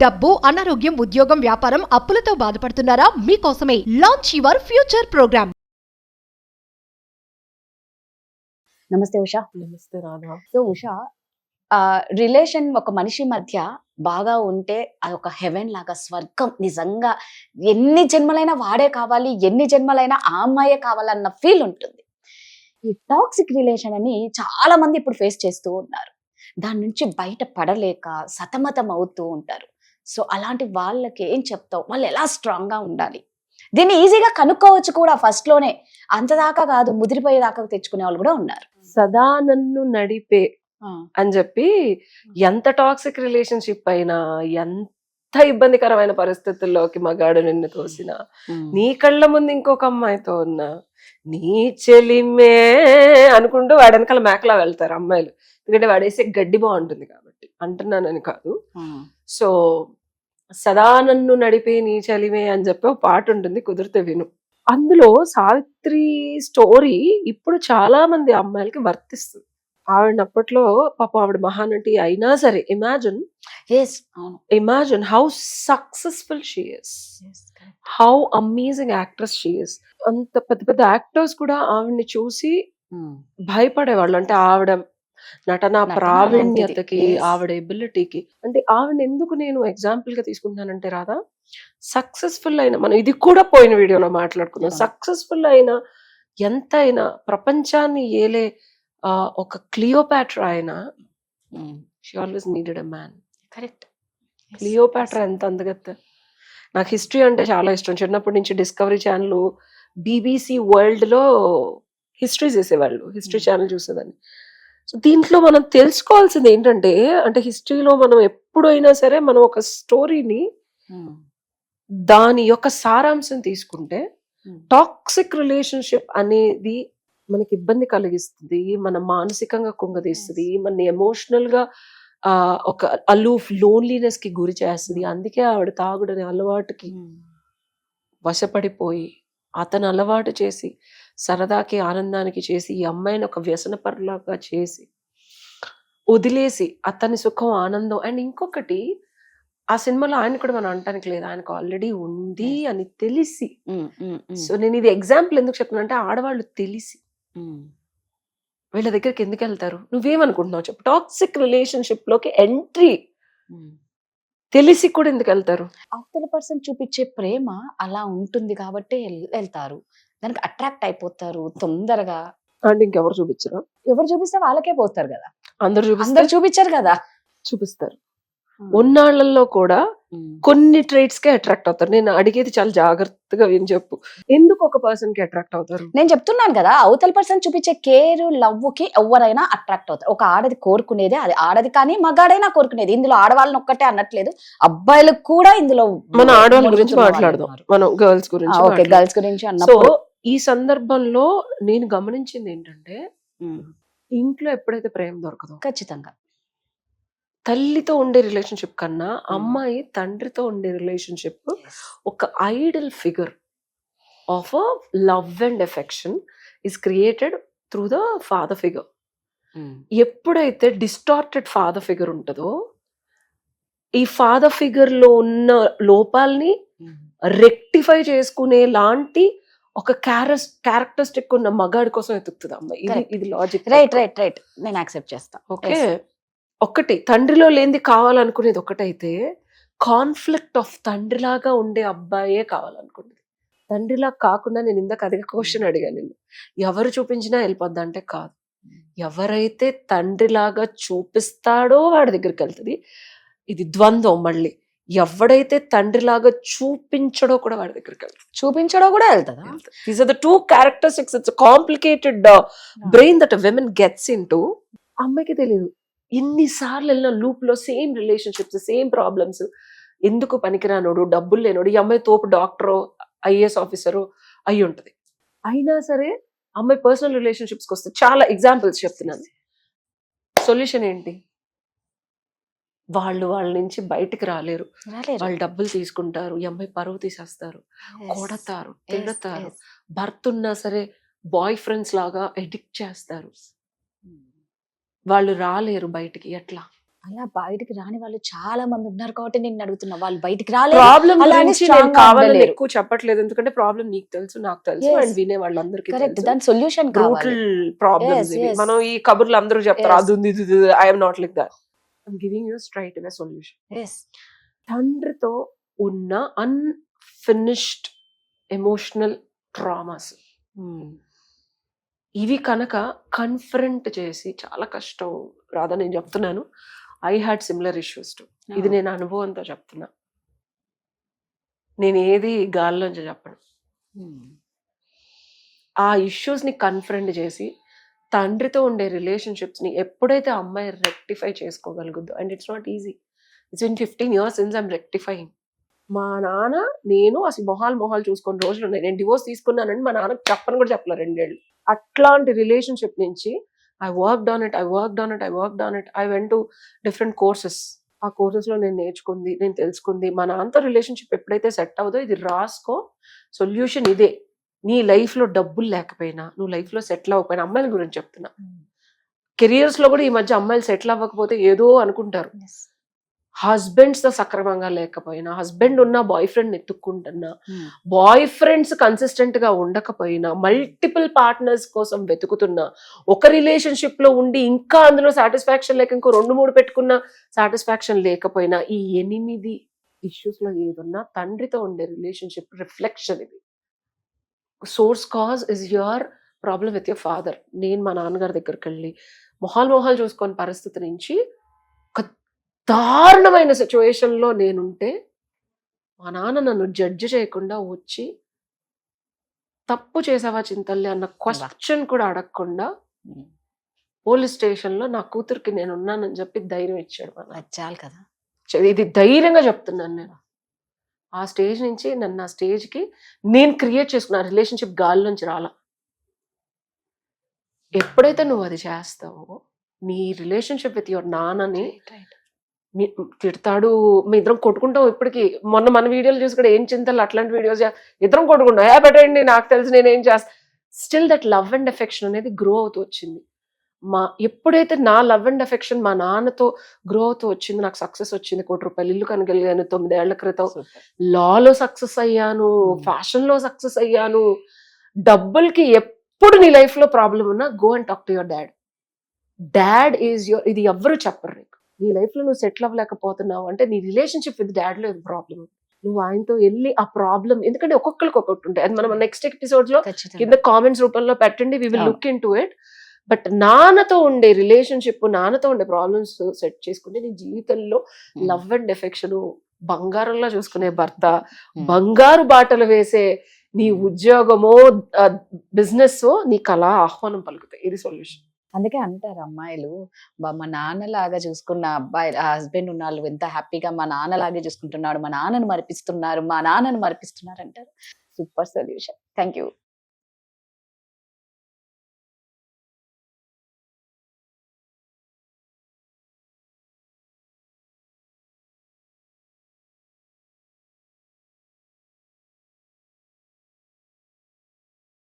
డబ్బు, అనారోగ్యం, ఉద్యోగం, వ్యాపారం, అప్పులతో బాధపడుతున్నారా? మీకోసమే లాంచ్ యువర్ ఫ్యూచర్ ప్రోగ్రామ్. నమస్తే ఉషా. నమస్తే రాధా. సో ఉషా, రిలేషన్ ఒక మనిషి మధ్య బాగా ఉంటే అది ఒక హెవెన్ లాగా, స్వర్గం. నిజంగా ఎన్ని జన్మలైనా వాడే కావాలి, ఎన్ని జన్మలైనా ఆ అమ్మాయే కావాలన్న ఫీల్ ఉంటుంది. ఈ టాక్సిక్ రిలేషన్ అని చాలా మంది ఇప్పుడు ఫేస్ చేస్తూ ఉన్నారు. దాని నుంచి బయట పడలేక సతమతం అవుతూ ఉంటారు. సో అలాంటి వాళ్ళకి ఏం చెప్తావు? వాళ్ళు ఎలా స్ట్రాంగ్ గా ఉండాలి? దీన్ని ఈజీగా కనుక్కోవచ్చు కూడా ఫస్ట్ లోనే, అంతదాకా కాదు, ముదిరిపోయేదాకా తెచ్చుకునే వాళ్ళు కూడా ఉన్నారు. సదా నన్ను నడిపే అని చెప్పి ఎంత టాక్సిక్ రిలేషన్షిప్ అయినా, ఎంత ఇబ్బందికరమైన పరిస్థితుల్లోకి మగాడు నిన్ను తోసినా, నీ కళ్ళ ముందు ఇంకొక అమ్మాయితో ఉన్నా, నీ చెలిమే అనుకుంటూ వాడి వెనకాల మేకలా వెళ్తారు అమ్మాయిలు. ఎందుకంటే వాడేసే గడ్డి బాగుంటుంది కాబట్టి అంటున్నానని కాదు. సో సదా నన్ను నడిపే నీ చలిమే అని చెప్పి ఒక పాట ఉంటుంది, కుదిరితే విను. అందులో సావిత్రి స్టోరీ ఇప్పుడు చాలా మంది అమ్మాయిలకి వర్తిస్తుంది. ఆవిడ అప్పట్లో పాపం ఆవిడ మహానటి అయినా సరే, imagine how successful she is, how amazing actress she is. అంత పెద్ద పెద్ద యాక్టర్స్ కూడా ఆవిడని చూసి భయపడేవాళ్ళు. అంటే ఆవిడ నటన ప్రావీణ్యతకి, ఆవిడ ఎబిలిటీకి. అంటే ఆవిడ ఎందుకు నేను ఎగ్జాంపుల్ గా తీసుకుంటున్నానంటే రాదా, సక్సెస్ఫుల్ అయిన, మనం ఇది కూడా పోయిన వీడియోలో మాట్లాడుకుందాం, సక్సెస్ఫుల్ అయిన ఎంతైనా ప్రపంచాన్ని ఏలే ఒక క్లియోపాట్రా అయినా, she always needed a man. Correct. Cleopatra ఎంత అందగత్త. నాకు హిస్టరీ అంటే చాలా ఇష్టం. చిన్నప్పటి నుంచి డిస్కవరీ ఛానల్, బీబీసీ వరల్డ్ లో హిస్టరీ చేసేవాళ్ళు, హిస్టరీ ఛానల్ చూసేదాన్ని. సో దీంట్లో మనం తెలుసుకోవాల్సింది ఏంటంటే, అంటే హిస్టరీలో మనం ఎప్పుడైనా సరే మనం ఒక స్టోరీని దాని యొక్క సారాంశం తీసుకుంటే, టాక్సిక్ రిలేషన్షిప్ అనేది మనకి ఇబ్బంది కలిగిస్తుంది, మన మానసికంగా కుంగదీస్తుంది, మన ఎమోషనల్ గా ఒక అలూఫ్ లోన్లీనెస్ కి గురి చేస్తుంది. అందుకే ఆవిడ తాగుడని అలవాటుకి వశపడిపోయి, అతను అలవాటు చేసి, సరదాకి ఆనందానికి చేసి, ఈ అమ్మాయిని ఒక వ్యసనపరులాగా చేసి వదిలేసి, అతని సుఖం ఆనందం. అండ్ ఇంకొకటి, ఆ సినిమాలో ఆయన కూడా మనం అంటానికి లేదు, ఆయనకు ఆల్రెడీ ఉంది అని తెలిసి. సో నేను ఇది ఎగ్జాంపుల్ ఎందుకు చెప్తున్నా అంటే, ఆడవాళ్ళు తెలిసి వీళ్ళ దగ్గరికి ఎందుకు వెళ్తారు? నువ్వేమనుకుంటున్నావు చెప్పు? టాక్సిక్ రిలేషన్షిప్ లోకి ఎంట్రీ తెలిసి కూడా ఎందుకు వెళ్తారు? అవతల పర్సన్ చూపించే ప్రేమ అలా ఉంటుంది కాబట్టి వెళ్తారు, దానికి అట్రాక్ట్ అయిపోతారు తొందరగా. అంటే ఇంకెవరు చూపించరు? ఎవరు చూపిస్తే వాళ్ళకే పోతారు కదా. అందరు చూపించారు కదా. చూపిస్తారు. ఉన్నాళ్ళల్లో కూడా కొన్ని ట్రైట్స్ కే అట్రాక్ట్ అవుతారు. నేను అడిగేది చాలా జాగ్రత్తగా విని చెప్పు, ఎందుకు ఒక పర్సన్ కి అట్రాక్ట్ అవుతారు? నేను చెప్తున్నాను కదా, అవతల పర్సన్ చూపించే కేర్, లవ్ కి ఎవరైనా అట్రాక్ట్ అవుతారు. ఒక ఆడది కోరుకునేది అది, ఆడది కానీ మగాడైనా కోరుకునేది. ఇందులో ఆడవాళ్ళని ఒక్కటే అనట్లేదు, అబ్బాయిలకు కూడా ఇందులో. మన ఆడవాళ్ళ గురించి మాట్లాడదాం, మనం గర్ల్స్ గురించి. గర్ల్స్ గురించి అన్నప్పుడు సో ఈ సందర్భంలో నేను గమనించింది ఏంటంటే, ఇంట్లో ఎప్పుడైతే ప్రేమ దొరకదో, ఖచ్చితంగా తల్లితో ఉండే రిలేషన్షిప్ కన్నా అమ్మాయి తండ్రితో ఉండే రిలేషన్షిప్ ఒక Idol figure of a love and affection is created through the father figure. ఎప్పుడైతే డిస్టార్టెడ్ ఫాదర్ ఫిగర్ ఉంటుందో, ఈ ఫాదర్ ఫిగర్ లో ఉన్న లోపాలని రెక్టిఫై చేసుకునే లాంటి ఒక క్యారెక్టరిస్టిక్ ఉన్న మగాడి కోసం ఎతుకుతుంది అమ్మాయి. ఇది లాజిక్. రైట్, నేను యాక్సెప్ట్ చేస్తా. ఓకే, ఒకటి తండ్రిలో లేనిది కావాలనుకునేది ఒకటైతే, కాన్ఫ్లిక్ట్ ఆఫ్ తండ్రిలాగా ఉండే అబ్బాయే కావాలనుకునేది. తండ్రిలా కాకుండా, నేను ఇందాక అదే క్వశ్చన్ అడిగాను నిన్ను, ఎవరు చూపించినా వెళ్ళిపోద్ది అంటే కాదు. ఎవరైతే తండ్రిలాగా చూపిస్తాడో వాడి దగ్గరికి వెళ్తుంది. ఇది ద్వంద్వం. మళ్ళీ ఎవడైతే తండ్రిలాగా చూపించడో కూడా వాడి దగ్గరికి వెళ్తుంది. చూపించడో కూడా వెళ్తుందా? These are the two characteristics. It's complicated brain that women gets in to. అమ్మాయికి తెలియదు, ఇన్నిసార్లు వెళ్ళిన లూప్ లో సేమ్ రిలేషన్షిప్స్, సేమ్ ప్రాబ్లమ్స్. ఎందుకు పనికిరానోడు, డబ్బులు లేనోడు, ఈ అమ్మాయి తోపు డాక్టరో ఐఏఎస్ ఆఫీసరో అయి ఉంటది. అయినా సరే అమ్మాయి పర్సనల్ రిలేషన్షిప్స్కి వస్తే, చాలా ఎగ్జాంపుల్స్ చెప్తున్నాను. సొల్యూషన్ ఏంటి? వాళ్ళ నుంచి బయటికి రాలేరు, వాళ్ళు డబ్బులు తీసుకుంటారు, ఈ అమ్మాయి పరువు తీసేస్తారు, కొడతారు, తిడతారు. భర్త ఉన్నా సరే బాయ్ ఫ్రెండ్స్ లాగా ఎడిక్ట్ చేస్తారు. వాళ్ళు రాలేరు బయటికి. ఎట్లా? అలా బయటికి రాని వాళ్ళు చాలా మంది ఉన్నారు కాబట్టి నేను అడుగుతున్నా, వాళ్ళు బయటికి రాలేదు ప్రాబ్లం అలానే గురించి strong నేను గా కావాలని ఉండలేరు. ఎక్కువ చెప్పట్లేదు, ఎందుకంటే ప్రాబ్లం నీకు తెలుసు, నాకు తెలుసు, Yes. అండ్ వినే వాళ్ళందరికీ కరెక్ట్, తెలుసు. దాని సొల్యూషన్ కావాలి. బ్రూటల్ ప్రాబ్లమ్స్ Yes, ఇవి. yes. మనం ఈ కబుర్లు అందరూ చెప్తారు, Yes. అది ఉంది ఇది I'm not like that. I'm giving you straight away solution. Yes. తండ్రితో ఉన్న అన్ఫినిష్డ్ ఎమోషనల్ ట్రామాస్ ఇవి కనుక కన్ఫరెంట్ చేసి, చాలా కష్టం రాదా నేను చెప్తున్నాను, I had similar issues to. ఇది నేను అనుభవంతో చెప్తున్నా, నేను ఏది గాల్లోంచి చెప్పను. ఆ ఇష్యూస్ ని కన్ఫరెంట్ చేసి తండ్రితో ఉండే రిలేషన్షిప్స్ ని ఎప్పుడైతే అమ్మాయి రెక్టిఫై చేసుకోగలుగుద్దో, and it's not easy, it's been 15 years since I'm rectifying. మా నాన్న నేను అసలు మొహాలు చూసుకొని రోజులు ఉన్నాయి. నేను డివోర్స్ తీసుకున్నానని మా నాన్నకి చెప్పను కూడా చెప్పలే 2 ఏళ్ళు. అట్లాంటి రిలేషన్షిప్ నుంచి I worked on it. I went to different courses. ఆ కోర్సెస్ లో నేను నేర్చుకుంది, నేను తెలుసుకుంది. మా నాన్నతో రిలేషన్షిప్ ఎప్పుడైతే సెట్ అవుదో, ఇది రాసుకో, సొల్యూషన్ ఇదే. నీ లైఫ్ లో డబ్బులు లేకపోయినా, నువ్వు లైఫ్ లో సెటిల్ అవ్వకపోయినా, అమ్మాయిల గురించి చెప్తున్నా, కెరియర్స్ లో కూడా ఈ మధ్య అమ్మాయిలు సెటిల్ అవ్వకపోతే ఏదో అనుకుంటారు. హస్బెండ్స్ తో సక్రమంగా లేకపోయినా, హస్బెండ్ ఉన్న బాయ్ ఫ్రెండ్ ఎత్తుక్కుంటున్నా, బాయ్ ఫ్రెండ్స్ కన్సిస్టెంట్ గా ఉండకపోయినా, మల్టిపుల్ పార్ట్నర్స్ కోసం వెతుకుతున్నా, ఒక రిలేషన్షిప్ లో ఉండి ఇంకా అందులో సాటిస్ఫాక్షన్ లేక ఇంకో 2-3 పెట్టుకున్న సాటిస్ఫాక్షన్ లేకపోయినా, ఈ 8 ఇష్యూస్ లో ఏదున్నా తండ్రితో ఉండే రిలేషన్షిప్ రిఫ్లెక్షన్ ఇది. Source cause is your problem with your father. నేను మా నాన్నగారి దగ్గరికి వెళ్ళి మొహాలు చూసుకొని పరిస్థితి నుంచి ఒక దారుణమైన సిచ్యువేషన్ లో నేనుంటే, మా నాన్న నన్ను జడ్జి చేయకుండా వచ్చి, తప్పు చేసావా చింతల్లి అన్న క్వశ్చన్ కూడా అడగకుండా పోలీస్ స్టేషన్ లో నా కూతురికి నేను ఉన్నానని చెప్పి ధైర్యం ఇచ్చాడు. చాలు కదా, ఇది ధైర్యంగా చెప్తున్నాను నేను. ఆ స్టేజ్ నుంచి నన్ను ఆ స్టేజ్ కి నేను క్రియేట్ చేసుకున్నా. రిలేషన్షిప్ గాల్లోంచి రాలా. ఎప్పుడైతే నువ్వు అది చేస్తావో, నీ రిలేషన్షిప్ విత్ యువర్ నాన్నని తిడతాడు, మీ ఇద్దరం కొట్టుకుంటాం. ఇప్పటికి మొన్న మన వీడియోలు చూసి కూడా ఏం చింతలు అట్లాంటి వీడియోస్ ఇద్దరం కొట్టుకుంటాం, పెట్టండి నాకు తెలిసి నేనేం చేస్తా. Still that love and affection అనేది గ్రో అవుతూ వచ్చింది. ఎప్పుడైతే నా లవ్ అండ్ ఎఫెక్షన్ మా నాన్నతో గ్రో అవుతూ వచ్చింది, నాకు సక్సెస్ వచ్చింది. ₹1 ఇల్లు కనగలిగాను 9 ఏళ్ల క్రితం. లాలో సక్సెస్ అయ్యాను, ఫ్యాషన్ లో సక్సెస్ అయ్యాను. డబ్బులకి ఎప్పుడు నీ లైఫ్ లో ప్రాబ్లం ఉన్నా, go and talk to your dad. Dad is your, ఇది ఎవ్వరు చెప్పరు నీకు. నీ లైఫ్ లో నువ్వు సెటిల్ అవ్వలేకపోతున్నావు అంటే నీ రిలేషన్షిప్ విత్ డాడ్ లో ప్రాబ్లం. నువ్వు ఆయనతో వెళ్ళి ఆ ప్రాబ్లం, ఎందుకంటే ఒక్కొక్కరికి ఒక్కొక్కటి ఉంటాయి. అది మనం నెక్స్ట్ ఎపిసోడ్స్ లో కింద కామెంట్స్ రూపంలో పెట్టండి, we will look in to it. But నాన్నతో ఉండే రిలేషన్షిప్, నాన్నతో ఉండే ప్రాబ్లమ్స్ సెట్ చేసుకుంటే నీ జీవితంలో లవ్ అండ్ ఎఫెక్షన్, బంగారంలో చూసుకునే భర్త, బంగారు బాటలు వేసే నీ ఉద్యోగమో బిజినెస్ నీ కళ ఆహ్వానం పలుకుతాయి. ఇది సొల్యూషన్. అందుకే అంటారు అమ్మాయిలు, మా నాన్నలాగా చూసుకున్న అబ్బాయి హస్బెండ్ ఉన్న వాళ్ళు ఎంత హ్యాపీగా మా నాన్నలాగే చూసుకుంటున్నాడు, మా నాన్నను మరిపిస్తున్నారు అంటారు. Super solution. Thank you.